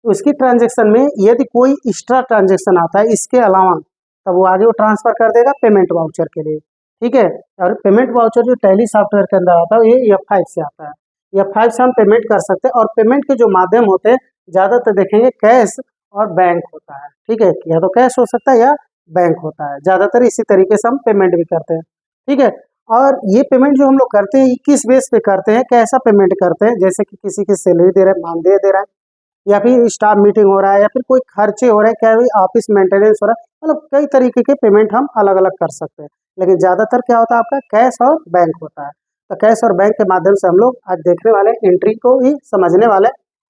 उसकी ट्रांजैक्शन में यदि कोई एक्स्ट्रा ट्रांजैक्शन आता है इसके अलावा, तब वो आगे वो ट्रांसफर कर देगा पेमेंट वाउचर के लिए। ठीक है, और पेमेंट वाउचर जो टैली सॉफ्टवेयर के अंदर आता है ये F5 से आता है। F5 से हम पेमेंट कर सकते हैं, और पेमेंट के जो माध्यम होते हैं ज़्यादातर देखेंगे कैश और बैंक होता है। ठीक है, या तो कैश हो सकता है या बैंक होता है, ज़्यादातर इसी तरीके से हम पेमेंट भी करते हैं। ठीक है, और ये पेमेंट जो हम लोग करते हैं ये किस बेस पे करते हैं, कैसा पेमेंट करते हैं, जैसे कि किसी की सैलरी दे रहे हैं, मानदेय दे रहा है, या फिर स्टाफ मीटिंग हो रहा है, या फिर कोई खर्चे हो रहे हैं, क्या ऑफिस मेंटेनेंस हो रहा है, मतलब कई तरीके के पेमेंट हम अलग अलग कर सकते हैं। लेकिन ज़्यादातर क्या होता है आपका कैश और बैंक होता है। तो कैश और बैंक के माध्यम से हम लोग आज देखने वाले एंट्री को ही समझने वाले,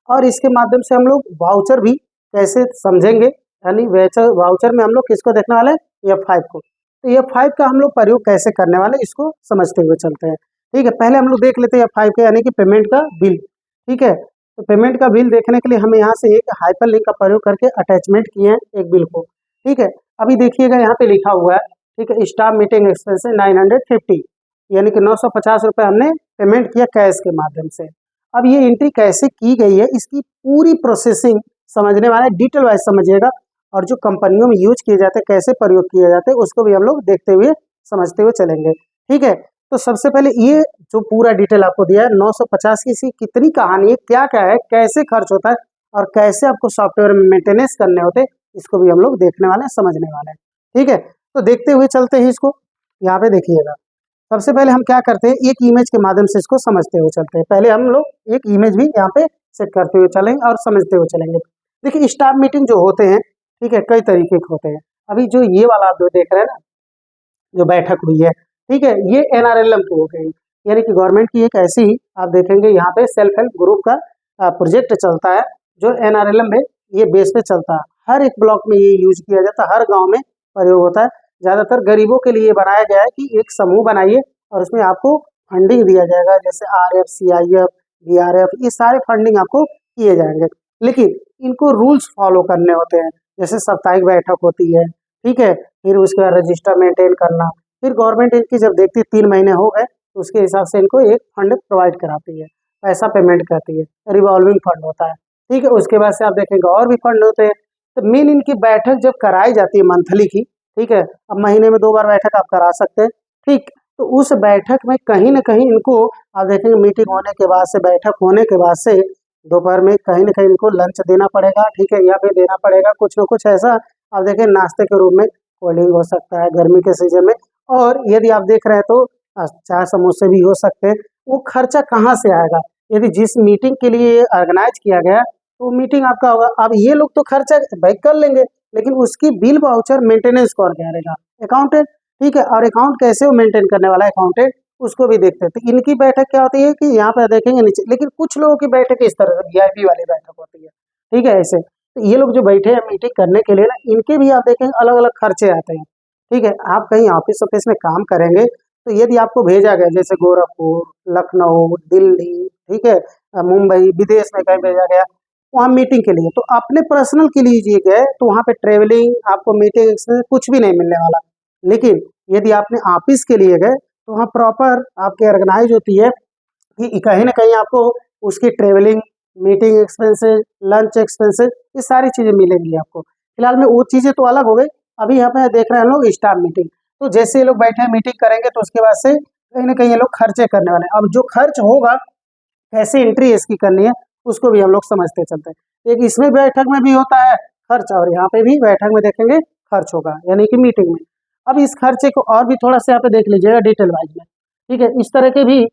और इसके माध्यम से हम लोग वाउचर भी कैसे समझेंगे, यानी वाउचर में हम लोग किसको देखने वाले हैं, F5 को। तो F5 का हम लोग प्रयोग कैसे करने वाले इसको समझते हुए चलते हैं। ठीक है, पहले हम लोग देख लेते हैं F5 का, यानी कि पेमेंट का बिल। ठीक है, तो पेमेंट का बिल देखने के लिए हमें यहाँ से एक हाइपर लिंक का प्रयोग करके अटैचमेंट किए हैं एक बिल को। ठीक है, अभी देखिएगा यहाँ पे लिखा हुआ है, ठीक है, स्टाफ मीटिंग एक्सपेंस 950, यानी कि 950 रुपये हमने पेमेंट किया कैश के माध्यम से। अब ये एंट्री कैसे की गई है इसकी पूरी प्रोसेसिंग समझने वाले डिटेल वाइज समझिएगा, और जो कंपनियों में यूज किए जाते हैं कैसे प्रयोग किए जाते हैं उसको भी हम लोग देखते हुए समझते हुए चलेंगे। ठीक है, तो सबसे पहले ये जो पूरा डिटेल आपको दिया है 950 की कितनी कहानी है, क्या क्या है, कैसे खर्च होता है, और कैसे आपको सॉफ्टवेयर में मेंटेनेंस करने होते हैं, इसको भी हम लोग देखने वाले हैं, समझने वाले हैं। ठीक है, तो देखते हुए चलते हैं इसको। यहाँ पे देखिएगा, सबसे पहले हम क्या करते हैं, एक इमेज के माध्यम से इसको समझते हुए चलते हैं। पहले हम लोग एक इमेज भी यहाँ पे सेट करते हुए चलेंगे और समझते हुए चलेंगे। देखिए, स्टाफ मीटिंग जो होते हैं, ठीक है, कई तरीके के होते हैं। अभी जो ये वाला आप जो देख रहे हैं ना, जो बैठक हुई है, ठीक है, ये NRLM की हो गई, यानी कि गवर्नमेंट की एक ऐसी, आप देखेंगे यहाँ पे सेल्फ हेल्प ग्रुप का प्रोजेक्ट चलता है, जो NRLM में ये बेस पे चलता है। हर एक ब्लॉक में ये यूज किया जाता है, हर गांव में प्रयोग होता है। ज़्यादातर गरीबों के लिए बनाया गया है कि एक समूह बनाइए और उसमें आपको फंडिंग दिया जाएगा, जैसे RF, CIF, BRF, ये सारे फंडिंग आपको किए जाएंगे। लेकिन इनको रूल्स फॉलो करने होते हैं, जैसे साप्ताहिक बैठक होती है, ठीक है, फिर उसके बाद रजिस्टर मेंटेन करना, फिर गवर्नमेंट इनकी जब देखती है 3 महीने हो गए तो उसके हिसाब से इनको एक फंड प्रोवाइड कराती है, पैसा पेमेंट करती है, रिवॉल्विंग फंड होता है। ठीक है, उसके बाद से आप देखेंगे और भी फंड होते हैं। तो मेन इनकी बैठक जब कराई जाती है मंथली की, ठीक है, अब महीने में 2 बार बैठक आप करा सकते हैं। ठीक, तो उस बैठक में कहीं ना कहीं इनको आप देखेंगे मीटिंग होने के बाद से, बैठक होने के बाद से दोपहर में कहीं ना कहीं इनको लंच देना पड़ेगा, ठीक है, या फिर देना पड़ेगा कुछ ना कुछ ऐसा, आप देखें नाश्ते के रूप में कोल्ड ड्रिंक हो सकता है गर्मी के सीजन में, और यदि आप देख रहे हैं तो चाय समोसे भी हो सकते हैं। वो खर्चा कहाँ से आएगा, यदि जिस मीटिंग के लिए ऑर्गेनाइज किया गया तो मीटिंग आपका होगा। अब ये लोग तो खर्चा भाई कर लेंगे, लेकिन उसकी बिल वाउचर मेंटेनेंस कौन करेगा, अकाउंटेंट। ठीक है, और अकाउंट कैसे वो मेंटेन करने वाला अकाउंटेंट, उसको भी देखते हैं। तो इनकी बैठक क्या होती है कि यहाँ पर देखेंगे नीचे, लेकिन कुछ लोगों की बैठक इस तरह से VIP वाली बैठक होती है। ठीक है, ऐसे तो ये लोग जो बैठे हैं मीटिंग करने के लिए ना, इनके भी आप देखेंगे अलग अलग खर्चे आते हैं। ठीक है, आप कहीं ऑफिस ऑफिस में काम करेंगे तो यदि आपको भेजा गया जैसे गोरखपुर, लखनऊ, दिल्ली, ठीक है, मुंबई, विदेश में कहीं भेजा गया वहाँ मीटिंग के लिए, तो अपने पर्सनल के लिए गए तो वहाँ पे ट्रेवलिंग आपको मीटिंग एक्सपेंस कुछ भी नहीं मिलने वाला। लेकिन यदि आपने ऑफिस के लिए गए तो वहाँ प्रॉपर आपके ऑर्गेनाइज होती है कि कहीं ना कहीं आपको उसकी travelling, meeting expenses, lunch expenses, ये सारी चीज़ें मिलेंगी आपको। फिलहाल में वो चीज़ें तो अलग हो गई। अभी यहाँ पे देख रहे हैं हम लोग स्टाफ मीटिंग, तो जैसे ये लोग बैठे हैं मीटिंग करेंगे तो उसके बाद से कहीं ना कहीं ये लोग खर्चे करने वाले हैं। अब जो खर्च होगा कैसे एंट्री इसकी करनी है उसको भी हम लोग समझते चलते हैं। एक इसमें बैठक में भी होता है खर्च, और यहाँ पे भी बैठक में देखेंगे खर्च होगा, यानी कि मीटिंग में। अब इस खर्चे को और भी थोड़ा सा यहाँ पे देख लीजिएगा डिटेल वाइज में। ठीक है, इस तरह के भी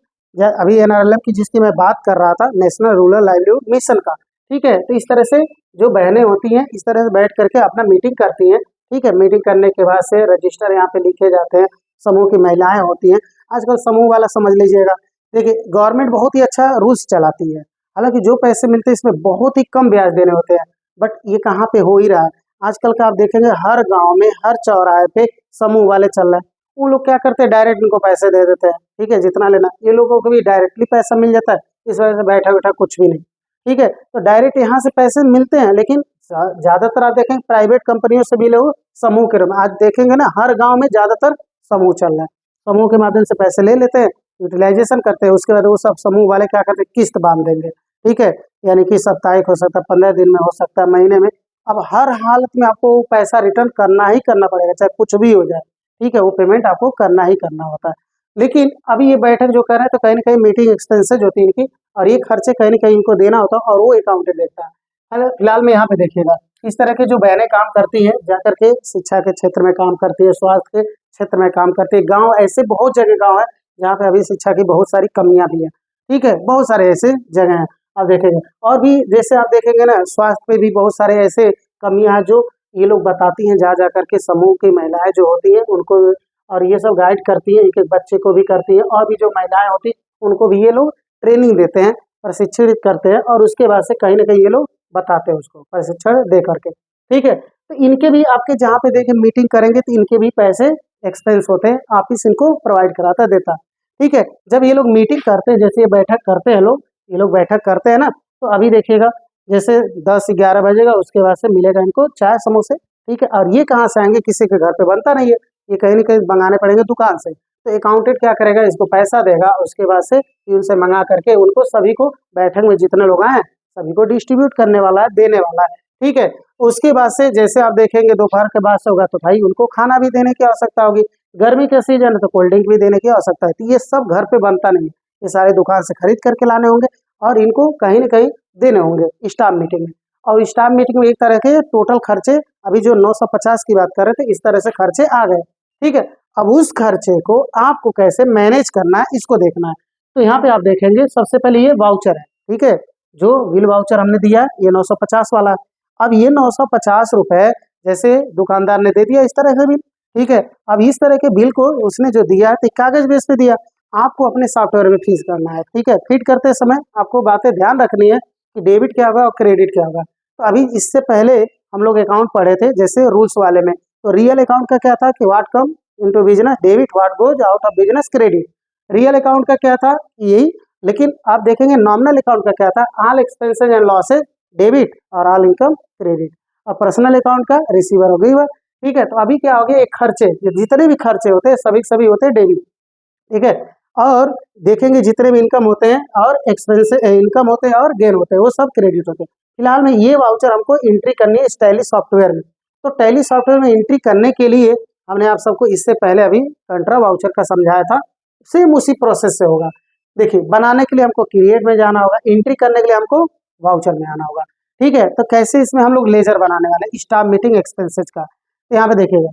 अभी NRLM की जिसकी मैं बात कर रहा था, नेशनल रूरल लाइवलीहुड मिशन का, ठीक है, तो इस तरह से जो बहनें होती हैं इस तरह से बैठ करके अपना मीटिंग करती हैं। ठीक है, मीटिंग करने के बाद से रजिस्टर यहाँ पे लिखे जाते हैं, समूह की महिलाएं होती हैं। आजकल समूह वाला समझ लीजिएगा, देखिए गवर्नमेंट बहुत ही अच्छा रूल्स चलाती है, हालांकि जो पैसे मिलते हैं इसमें बहुत ही कम ब्याज देने होते हैं, बट ये कहाँ पे हो ही रहा है आजकल का, आप देखेंगे हर गांव में हर चौराहे पे समूह वाले चल रहे हैं। वो लोग क्या करते हैं, डायरेक्ट इनको पैसे दे देते हैं, ठीक है, जितना लेना, ये लोगों को भी डायरेक्टली पैसा मिल जाता है, इस वजह से बैठा बैठा कुछ भी नहीं। ठीक है, तो डायरेक्ट यहाँ से पैसे मिलते हैं, लेकिन ज़्यादातर आप देखेंगे प्राइवेट कंपनियों से भी लोग समूह के रूप में, आज देखेंगे ना हर गाँव में ज़्यादातर समूह चल रहा है, समूह के माध्यम से पैसे ले लेते हैं, यूटिलाइजेशन करते हैं, उसके बाद वो सब समूह वाले क्या करते हैं, किस्त बांध देंगे, ठीक है, यानी कि साप्ताहिक हो सकता है, 15 दिन में हो सकता है, महीने में। अब हर हालत में आपको वो पैसा रिटर्न करना ही करना पड़ेगा, चाहे कुछ भी हो जाए, ठीक है, वो पेमेंट आपको करना ही करना होता है। लेकिन अभी ये बैठक जो कर रहे हैं, तो कहीं न कहीं मीटिंग एक्सपेंसेज होती है इनकी, और ये खर्चे कहीं न कहीं इनको देना होता है, और वो अकाउंटेंट देखता है। फिलहाल में यहाँ पे देखिएगा, इस तरह की जो बहनें काम करती हैं, जाकर के शिक्षा के क्षेत्र में काम करती है, स्वास्थ्य के क्षेत्र में काम करती है, गाँव ऐसे बहुत जगह गाँव है, जहाँ पे अभी शिक्षा की बहुत सारी कमियाँ भी हैं, ठीक है, बहुत सारे ऐसे जगह हैं। आप देखेंगे, और भी जैसे आप देखेंगे ना, स्वास्थ्य पे भी बहुत सारे ऐसे कमियां हैं जो ये लोग बताती हैं, जा जा करके समूह की महिलाएं जो होती हैं उनको, और ये सब गाइड करती हैं, एक एक बच्चे को भी करती हैं, और भी जो महिलाएं होती हैं उनको भी ये लोग ट्रेनिंग देते हैं, प्रशिक्षित करते हैं, और उसके बाद से कहीं ना कहीं ये लोग बताते हैं उसको प्रशिक्षण दे करके, ठीक है। तो इनके भी आपके जहाँ पे देखिए मीटिंग करेंगे तो इनके भी पैसे एक्सपेंस होते हैं, ऑफिस इनको प्रोवाइड कराता देता है, ठीक है। जब ये लोग मीटिंग करते हैं, जैसे ये बैठक करते हैं लोग, ये लोग बैठक करते हैं ना, तो अभी देखिएगा, जैसे 10-11 बजेगा, उसके बाद से मिलेगा इनको चाय समोसे, ठीक है। और ये कहाँ से आएंगे, किसी के घर पे बनता नहीं है, ये कहीं ना कहीं मंगाने पड़ेंगे दुकान से। तो अकाउंटेंट क्या करेगा, इसको पैसा देगा, उसके बाद से उनसे मंगा करके उनको सभी को, बैठक में जितने लोग आए सभी को डिस्ट्रीब्यूट करने वाला है, देने वाला है, ठीक है। उसके बाद से जैसे आप देखेंगे दोपहर के बाद से होगा, तो भाई उनको खाना भी देने की आवश्यकता होगी, गर्मी का सीजन है तो कोल्ड ड्रिंक भी देने की आवश्यकता है। तो ये सब घर पे बनता नहीं है, ये सारे दुकान से खरीद करके लाने होंगे, और इनको कहीं न कहीं देने होंगे स्टाफ मीटिंग में। और स्टाफ मीटिंग में एक तरह के टोटल खर्चे, अभी जो 950 की बात कर रहे थे, इस तरह से खर्चे आ गए, ठीक है। अब उस खर्चे को आपको कैसे मैनेज करना है, इसको देखना है। तो यहाँ पे आप देखेंगे, सबसे पहले ये वाउचर है, ठीक है, जो बिल वाउचर हमने दिया ये 950 वाला। अब ये 950 रुपए जैसे दुकानदार ने दे दिया इस तरह से बिल, ठीक है। अब इस तरह के बिल को उसने जो दिया, तो कागज बेस पे दिया, आपको अपने सॉफ्टवेयर में फीस करना है, ठीक है। फीड करते समय आपको बातें ध्यान रखनी है कि डेबिट क्या होगा और क्रेडिट क्या होगा। तो अभी इससे पहले हम लोग अकाउंट पढ़े थे, जैसे रूल्स वाले में, तो रियल अकाउंट का क्या था कि what come into business debit, what goes out of business credit. Real account का क्या था यही। लेकिन आप देखेंगे नॉमिनल अकाउंट का क्या था, all expenses and losses debit और ऑल इनकम क्रेडिट। और पर्सनल अकाउंट का रिसीवर हो गई वह, ठीक है। तो अभी क्या हो गया, एक खर्चे, जितने भी खर्चे होते हैं सभी सभी होते हैं डेबिट, ठीक है। और देखेंगे जितने भी इनकम होते हैं और एक्सपेंस इनकम होते हैं और गेन होते हैं, वो सब क्रेडिट होते हैं। फिलहाल में ये वाउचर हमको एंट्री करनी है टैली सॉफ्टवेयर में। तो टैली सॉफ्टवेयर में एंट्री करने के लिए हमने आप सबको इससे पहले अभी कंट्रा वाउचर का समझाया था, सेम उसी प्रोसेस से होगा। देखिए, बनाने के लिए हमको क्रिएट में जाना होगा, एंट्री करने के लिए हमको वाउचर में आना होगा, ठीक है। तो कैसे इसमें हम लोग लेजर बनाने वाले हैं, स्टाफ मीटिंग एक्सपेंसेज का। तो यहाँ पे देखिएगा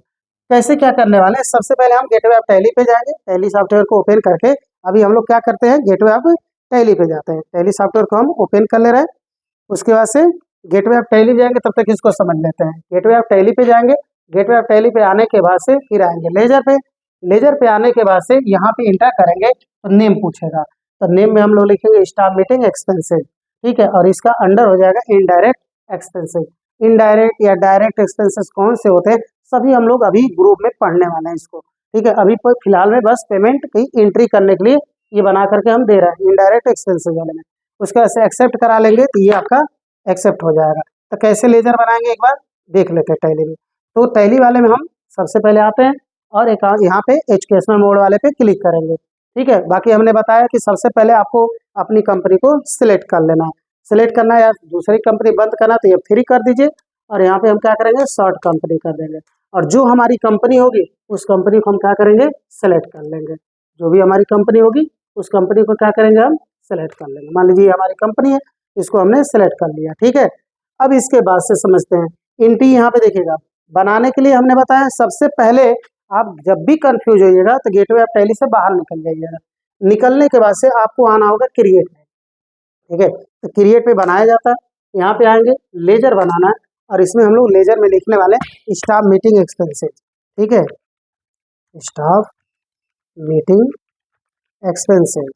कैसे क्या करने वाले हैं। सबसे पहले हम गेटवे ऑफ टैली पे जाएंगे, टैली सॉफ्टवेयर को ओपन करके। अभी हम लोग क्या करते हैं, गेटवे ऑफ टैली पे जाते हैं, टैली सॉफ्टवेयर को हम ओपन कर ले रहे हैं। उसके बाद से गेटवे ऑफ टैली जाएंगे, तब तक इसको समझ लेते हैं। गेटवे ऑफ टैली पे जाएंगे, गेटवे ऑफ टैली पे आने के बाद से फिर आएंगे लेजर पे। लेजर पे आने के बाद से यहाँ पे इंटर करेंगे तो नेम पूछेगा, तो नेम में हम लोग लिखेंगे स्टाफ मीटिंग एक्सपेंसेज, ठीक है। और इसका अंडर हो जाएगा इनडायरेक्ट एक्सपेंसेज। इनडायरेक्ट या डायरेक्ट एक्सपेंसेस कौन से होते हैं, सभी हम लोग अभी ग्रुप में पढ़ने वाले हैं इसको, ठीक है। अभी फिलहाल में बस पेमेंट की एंट्री करने के लिए ये बना करके हम दे रहे हैं इनडायरेक्ट एक्सपेंसेस वाले में। उसके बाद से एक्सेप्ट करा लेंगे तो ये आपका एक्सेप्ट हो जाएगा। तो कैसे लेजर बनाएंगे एक बार देख लेते हैं टैली में। तो टैली वाले में हम सबसे पहले आते हैं और एक यहाँ पे एजुकेशनल मोड वाले पे क्लिक करेंगे, ठीक है। बाकी हमने बताया कि सबसे पहले आपको अपनी कंपनी को सिलेक्ट कर लेना है, सिलेक्ट करना है या दूसरी कंपनी बंद करना तो ये फ्री कर दीजिए। और यहाँ पे हम क्या करेंगे, शॉर्ट कंपनी कर देंगे, और जो हमारी कंपनी होगी उस कंपनी को हम क्या करेंगे, सेलेक्ट कर लेंगे। जो भी हमारी कंपनी होगी उस कंपनी को क्या करेंगे, हम सेलेक्ट कर लेंगे। मान लीजिए हमारी कंपनी है, इसको हमने सेलेक्ट कर लिया, ठीक है। अब इसके बाद से समझते हैं एंट्री। यहाँ पे देखिएगा, बनाने के लिए हमने बताया सबसे पहले आप जब भी कंफ्यूज होइएगा तो गेटवे ऑफ टैली से बाहर निकल जाइएगा। निकलने के बाद से आपको आना होगा क्रिएट में, ठीक है। तो क्रिएट पे बनाया जाता है, यहाँ पे आएंगे लेजर बनाना है, और इसमें हम लोग लेजर में लिखने वाले स्टाफ मीटिंग एक्सपेंसेज, ठीक है, स्टाफ मीटिंग एक्सपेंसेज।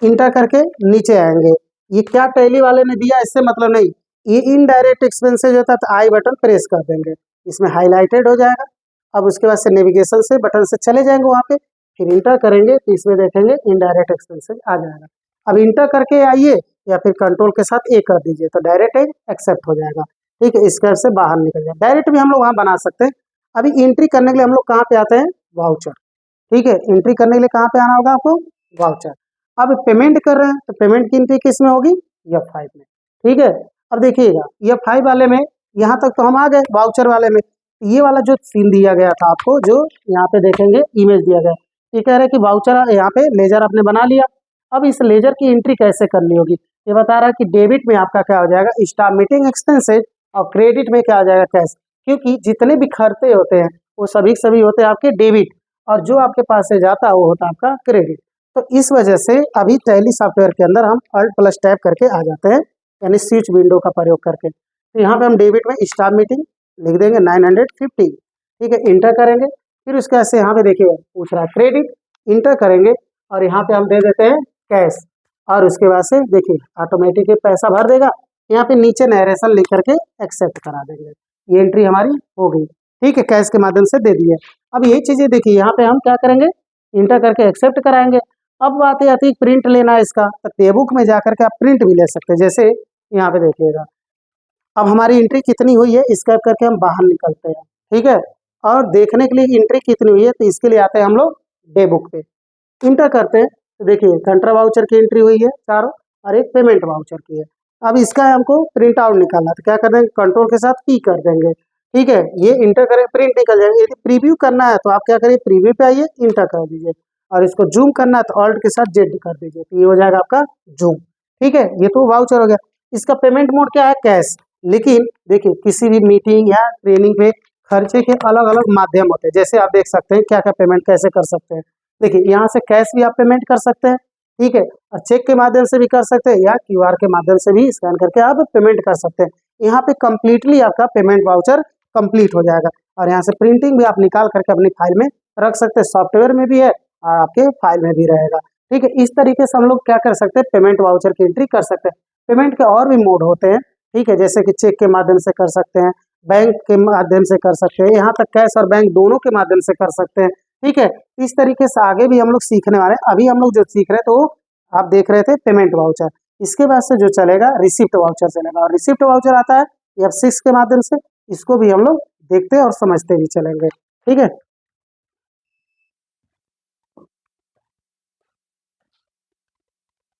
इंटर करके नीचे आएंगे। ये क्या टैली वाले ने दिया इससे मतलब नहीं, ये इनडायरेक्ट एक्सपेंसेज होता है, तो आई बटन प्रेस कर देंगे, इसमें हाईलाइटेड हो जाएगा। अब उसके बाद से नेविगेशन से बटन से चले जाएंगे वहाँ पे, फिर इंटर करेंगे तो इसमें देखेंगे इनडायरेक्ट एक्सपेंसेज आ जाएगा। अब इंटर करके आइए या फिर कंट्रोल के साथ ए कर दीजिए तो डायरेक्ट एक्सेप्ट हो जाएगा, ठीक है। इसके से बाहर निकल जाए, डायरेक्ट भी हम लोग वहाँ बना सकते हैं। अभी एंट्री करने के लिए हम लोग कहाँ पे आते हैं, वाउचर, ठीक है। एंट्री करने के लिए कहाँ पे आना होगा आपको, वाउचर। अब पेमेंट कर रहे हैं तो पेमेंट की एंट्री किस में होगी, F5 में। ठीक है, अब देखिएगा F5 वाले में यहाँ तक तो हम आ गए वाउचर वाले में। ये वाला जो सीन दिया गया था आपको, जो यहाँ पे देखेंगे इमेज दिया गया, ये कह रहा है कि वाउचर यहाँ पे लेजर आपने बना लिया। अब इस लेजर की एंट्री कैसे करनी होगी, ये बता रहा है कि डेबिट में आपका क्या हो जाएगा, स्टाफ मीटिंग एक्सपेंसेज, और क्रेडिट में क्या आ जाएगा, कैश। क्योंकि जितने भी खर्चे होते हैं वो सभी होते हैं आपके डेबिट, और जो आपके पास से जाता है वो होता है आपका क्रेडिट। तो इस वजह से अभी टैली सॉफ्टवेयर के अंदर हम अल्ट प्लस टैब करके आ जाते हैं, यानी स्विच विंडो का प्रयोग करके। तो यहाँ पे हम डेबिट में स्टाफ मीटिंग लिख देंगे 950, ठीक है, इंटर करेंगे। फिर उसके बाद से यहाँ पे देखिए पूछ रहा है क्रेडिट, इंटर करेंगे, और यहाँ पे हम दे देते हैं कैश, और उसके बाद से देखिए ऑटोमेटिक पैसा भर देगा। यहाँ पे नीचे नरेशन लिख करके एक्सेप्ट करा देंगे, ये एंट्री हमारी हो गई। ठीक है, कैश के माध्यम से दे दिए। अब यही चीज़ें देखिए यहाँ पे हम क्या करेंगे, इंटर करके एक्सेप्ट कराएंगे। अब बात आती है प्रिंट लेना है इसका, तो पे बुक में जाकर के आप प्रिंट भी ले सकते हैं। जैसे यहाँ पे देखिएगा अब हमारी एंट्री कितनी हुई है, स्क्रैप करके हम बाहर निकलते हैं। ठीक है, और देखने के लिए एंट्री कितनी हुई है, तो इसके लिए आते हैं हम लोग डे बुक पे, इंटर करते हैं। तो देखिए कंट्रा वाउचर की एंट्री हुई है चारों, और एक पेमेंट वाउचर की है। अब इसका हमको प्रिंट आउट निकालना, तो क्या कर देंगे, कंट्रोल के साथ पी कर देंगे। ठीक है, ये इंटर करें, प्रिंट निकल जाएगा। यदि प्रीव्यू करना है तो आप क्या करिए, प्रीव्यू पे आइए, इंटर कर दीजिए, और इसको जूम करना है तो ऑल्ट के साथ जेड कर दीजिए, तो ये हो जाएगा आपका जूम। ठीक है, ये तो वाउचर हो गया। इसका पेमेंट मोड क्या है, कैश। लेकिन देखिए किसी भी मीटिंग या ट्रेनिंग पे खर्चे के अलग अलग माध्यम होते हैं। जैसे आप देख सकते हैं क्या क्या पेमेंट कैसे कर सकते हैं। देखिए यहाँ से कैश भी आप पेमेंट कर सकते हैं, ठीक है, और चेक के माध्यम से भी कर सकते हैं, या क्यूआर के माध्यम से भी स्कैन करके आप पेमेंट कर सकते हैं। यहाँ पे कंप्लीटली आपका पेमेंट वाउचर कंप्लीट हो जाएगा, और यहाँ से प्रिंटिंग भी आप निकाल करके अपनी फाइल में रख सकते हैं। सॉफ्टवेयर में भी है और आपके फाइल में भी रहेगा। ठीक है, इस तरीके से हम लोग क्या कर सकते हैं, पेमेंट वाउचर की एंट्री कर सकते हैं। पेमेंट के और भी मोड होते हैं, ठीक है, जैसे कि चेक के माध्यम से कर सकते हैं, बैंक के माध्यम से कर सकते हैं, यहाँ तक कैश और बैंक दोनों के माध्यम से कर सकते हैं। ठीक है, इस तरीके से आगे भी हम लोग सीखने वाले हैं। अभी हम लोग जो सीख रहे थे वो आप देख रहे थे पेमेंट वाउचर। इसके बाद से जो चलेगा रिसिप्ट वाउचर चलेगा, और रिसिप्ट वाउचर आता है F6 के माध्यम से। इसको भी हम लोग देखते और समझते भी चलेंगे। ठीक है।